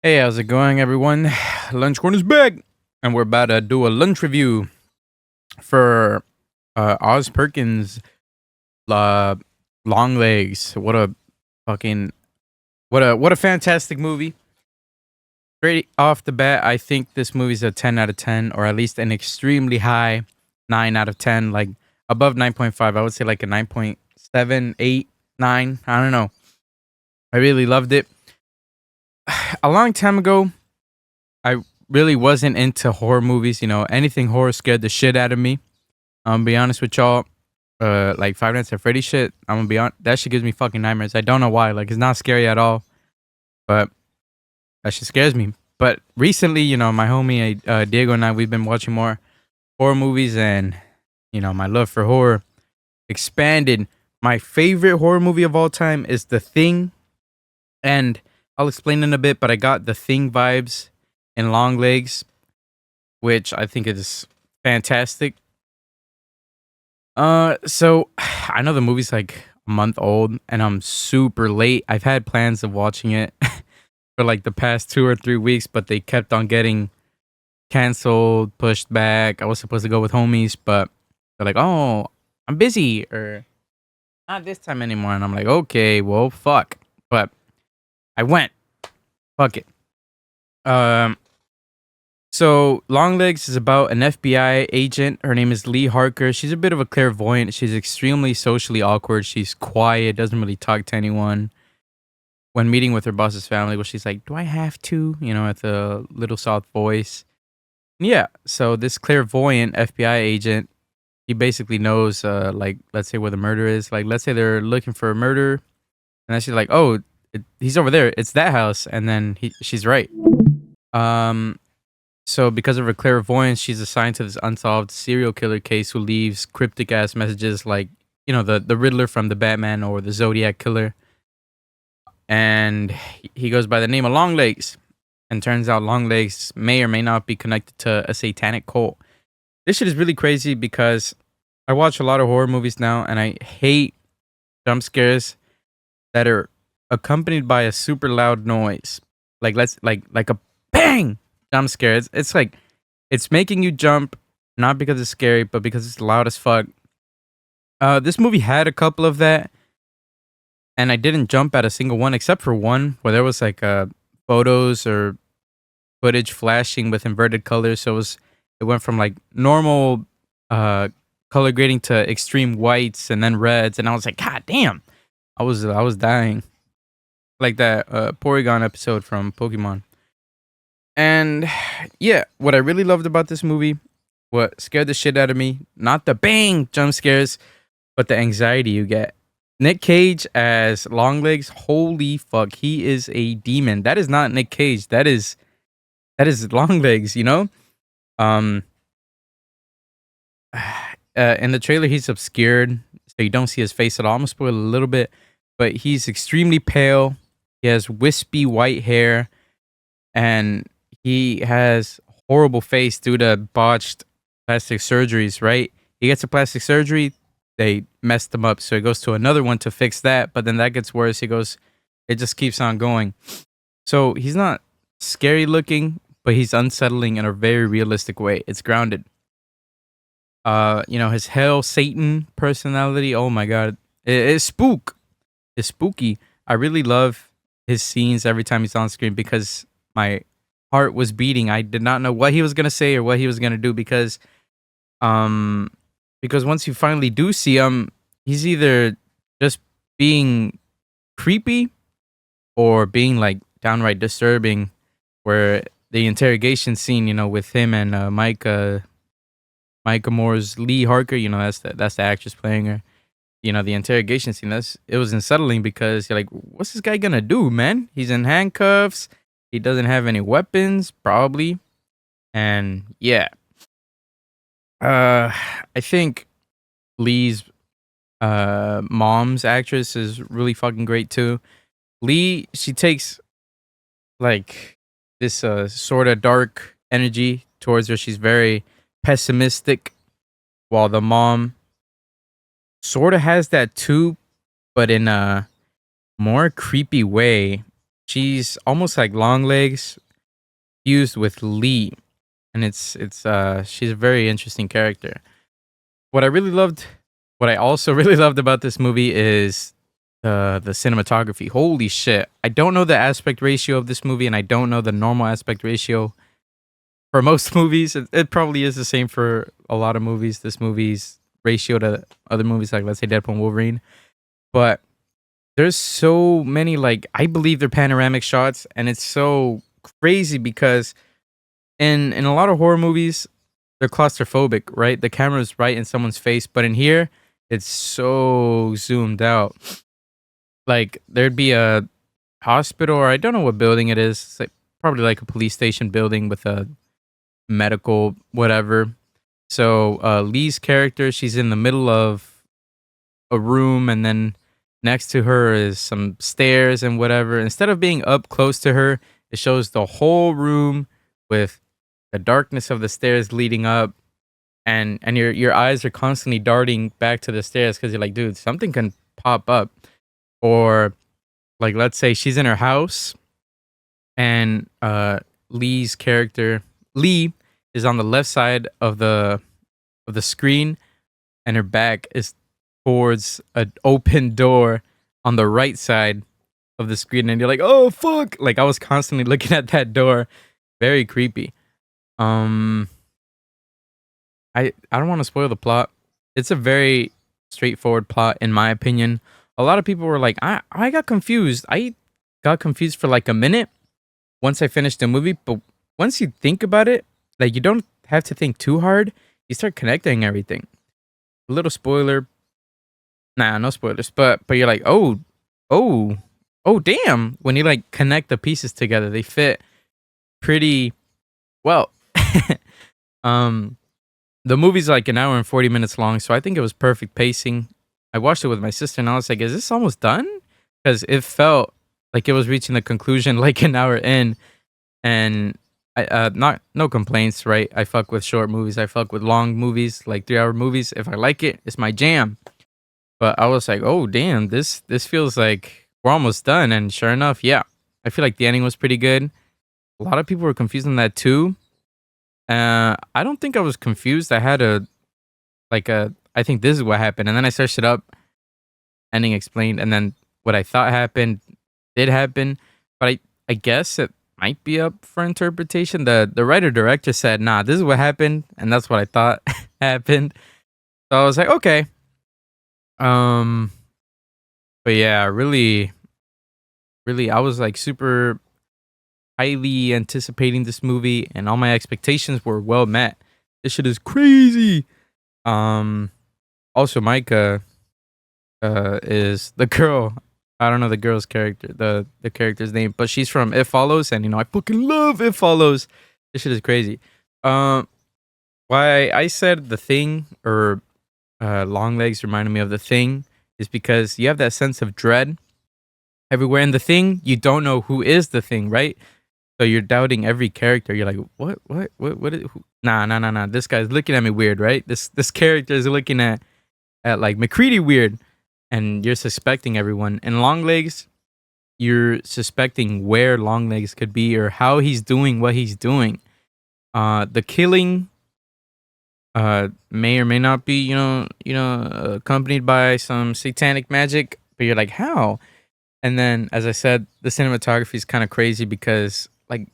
Hey, how's it going, everyone? Lunch Corner's back, and we're about to do a lunch review for Oz Perkins uh, Longlegs. Fucking what a fantastic movie! Straight off the bat, I think this movie's a 10 out of 10, or at least an extremely high 9 out of 10, like above 9.5. I would say like a 9.7, 8, 9. I don't know. I really loved it. A long time ago, I really wasn't into horror movies. Anything horror scared the shit out of me. I'm gonna be honest with y'all. Like Five Nights at Freddy shit. I'm gonna be on. That shit gives me fucking nightmares. I don't know why. Like it's not scary at all, but that shit scares me. But recently, my homie Diego and I, we've been watching more horror movies, and my love for horror expanded. My favorite horror movie of all time is The Thing, and I'll explain in a bit. But I got The Thing vibes in Long Legs, which I think is fantastic. So I know the movie's like a month old and I'm super late. I've had plans of watching it for like the past 2 or 3 weeks, but they kept on getting canceled, pushed back. I was supposed to go with homies, but they're like, "Oh, I'm busy," or not this time anymore. And I'm like, okay, well, fuck. But I went. Fuck it. Um, So, Longlegs is about an FBI agent. Her name is Lee Harker. She's a bit of a clairvoyant. She's extremely socially awkward. She's quiet, doesn't really talk to anyone. When meeting with her boss's family, well, she's like, "Do I have to?" With a little soft voice. Yeah. So this clairvoyant FBI agent, he basically knows, like, let's say where the murder is. Like, let's say they're looking for a murder, and then she's like, "Oh, he's over there. It's that house." And then she's right. Um, So, because of her clairvoyance, she's assigned to this unsolved serial killer case who leaves cryptic ass messages like, the Riddler from the Batman or the Zodiac killer. And he goes by the name of Longlegs. And turns out Longlegs may or may not be connected to a satanic cult. This shit is really crazy because I watch a lot of horror movies now and I hate jump scares that are accompanied by a super loud noise. Like a bang jump scare. It's like it's making you jump, not because it's scary, but because it's loud as fuck. This movie had a couple of that, and I didn't jump at a single one except for one where there was like photos or footage flashing with inverted colors. So it went from like normal color grading to extreme whites and then reds, and I was like, God damn, I was dying like that Porygon episode from Pokemon. And yeah, what I really loved about this movie, what scared the shit out of me, not the bang jump scares, but the anxiety you get. Nick Cage as Longlegs, holy fuck, he is a demon. That is not Nick Cage. That is Longlegs, Um in the trailer he's obscured, so you don't see his face at all. I'm gonna spoil a little bit, but he's extremely pale. He has wispy white hair, and he has horrible face due to botched plastic surgeries, right? He gets a plastic surgery, they messed him up, so he goes to another one to fix that, but then that gets worse. It just keeps on going. So he's not scary looking, but he's unsettling in a very realistic way. It's grounded. His hell Satan personality, oh my god. It's It's spooky. I really love his scenes every time he's on screen because my heart was beating. I did not know what he was gonna say or what he was gonna do um because once you finally do see him, he's either just being creepy or being like downright disturbing. Where the interrogation scene, with him and Micah Moore's Lee Harker, that's the actress playing her. The interrogation scene, it was unsettling because you're like, what's this guy gonna do, man? He's in handcuffs. He doesn't have any weapons, probably. And yeah. I think Lee's mom's actress is really fucking great too. Lee, she takes like this sort of dark energy towards her. She's very pessimistic, while the mom sort of has that too, but in a more creepy way. she's almost like Longlegs fused with Lee, and she's a very interesting character. What I really loved, what I also really loved about this movie is the cinematography. Holy shit! I don't know the aspect ratio of this movie, and I don't know the normal aspect ratio for most movies. It probably is the same for a lot of movies. This movie's ratio to other movies, like let's say Deadpool and Wolverine, but there's so many, like, I believe they're panoramic shots, and it's so crazy because in a lot of horror movies they're claustrophobic, right? The camera's right in someone's face, but in here it's so zoomed out. Like there'd be a hospital, or I don't know what building it is. It's like probably like a police station building with a medical whatever. So Lee's character, she's in the middle of a room, and then next to her is some stairs and whatever. Instead of being up close to her, it shows the whole room with the darkness of the stairs leading up, and your eyes are constantly darting back to the stairs because you're like, dude, something can pop up. Or like let's say she's in her house, and Lee's character, Lee, is on the left side of the screen, and her back is towards an open door on the right side of the screen, and you're like, oh fuck, like I was constantly looking at that door. Very creepy. um I don't want to spoil the plot. It's a very straightforward plot in my opinion. A lot of people were like, I got confused. I got confused for like a minute once I finished the movie, but once you think about it, like you don't have to think too hard. You start connecting everything. A little spoiler. Nah, no spoilers. But you're like, oh, oh, damn. When you like connect the pieces together, they fit pretty well. um, the movie's like an hour and 40 minutes long, so I think it was perfect pacing. I watched it with my sister, and I was like, is this almost done? Because it felt like it was reaching the conclusion like an hour in, and not no complaints, right? I fuck with short movies. I fuck with long movies, like 3 hour movies. If I like it, it's my jam. But I was like, oh damn, this feels like we're almost done. And sure enough, yeah, I feel like the ending was pretty good. A lot of people were confused on that too. I don't think I was confused. I had I think this is what happened, and then I searched it up, ending explained, and then what I thought happened did happen. But I guess it might be up for interpretation. The writer director said, nah, this is what happened, and that's what I thought happened. So I was like, okay. Um, but yeah, really, really, I was like super highly anticipating this movie, and all my expectations were well met. This shit is crazy. Um, Also, Micah is the girl. I don't know the girl's character, the character's name, but she's from It Follows, and I fucking love It Follows. This shit is crazy. Um, why I said The Thing or Long Legs reminded me of The Thing is because you have that sense of dread everywhere in The Thing. You don't know who is the thing, right? So you're doubting every character. You're like, what is? Who? Nah. This guy's looking at me weird, right? This character is looking at like McCready weird, and you're suspecting everyone. And Longlegs, you're suspecting where Longlegs could be or how he's doing what he's doing. The killing may or may not be, accompanied by some satanic magic, but you're like, how? And then, as I said, the cinematography is kind of crazy because like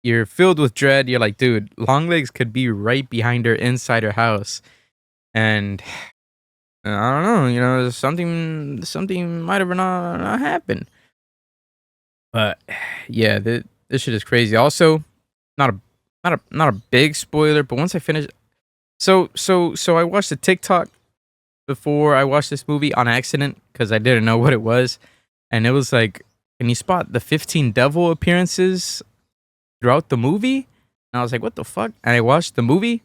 you're filled with dread. You're like, dude, Longlegs could be right behind her inside her house, and I don't know, something might have not happened. But yeah, this shit is crazy. Also, not a big spoiler, but once I finish, so I watched a TikTok before I watched this movie on accident because I didn't know what it was, and it was like, can you spot the 15 devil appearances throughout the movie? And I was like, what the fuck? And I watched the movie,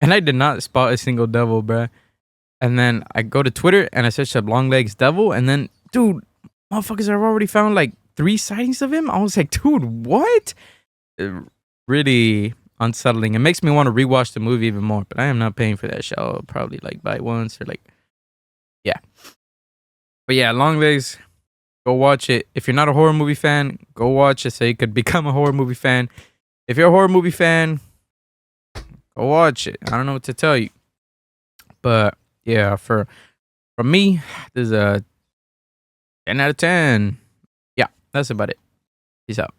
and I did not spot a single devil, bruh. And then I go to Twitter and I search up Longlegs Devil, and then, dude, motherfuckers have already found like 3 sightings of him. I was like, dude, what? Really unsettling. It makes me want to rewatch the movie even more, but I am not paying for that shit. I'll probably like buy it once or like, yeah. But yeah, Longlegs Go watch it. If you're not a horror movie fan, go watch it so you could become a horror movie fan. If you're a horror movie fan, go watch it. I don't know what to tell you. But yeah, from me, this is a 10 out of 10. Yeah, that's about it. Peace out.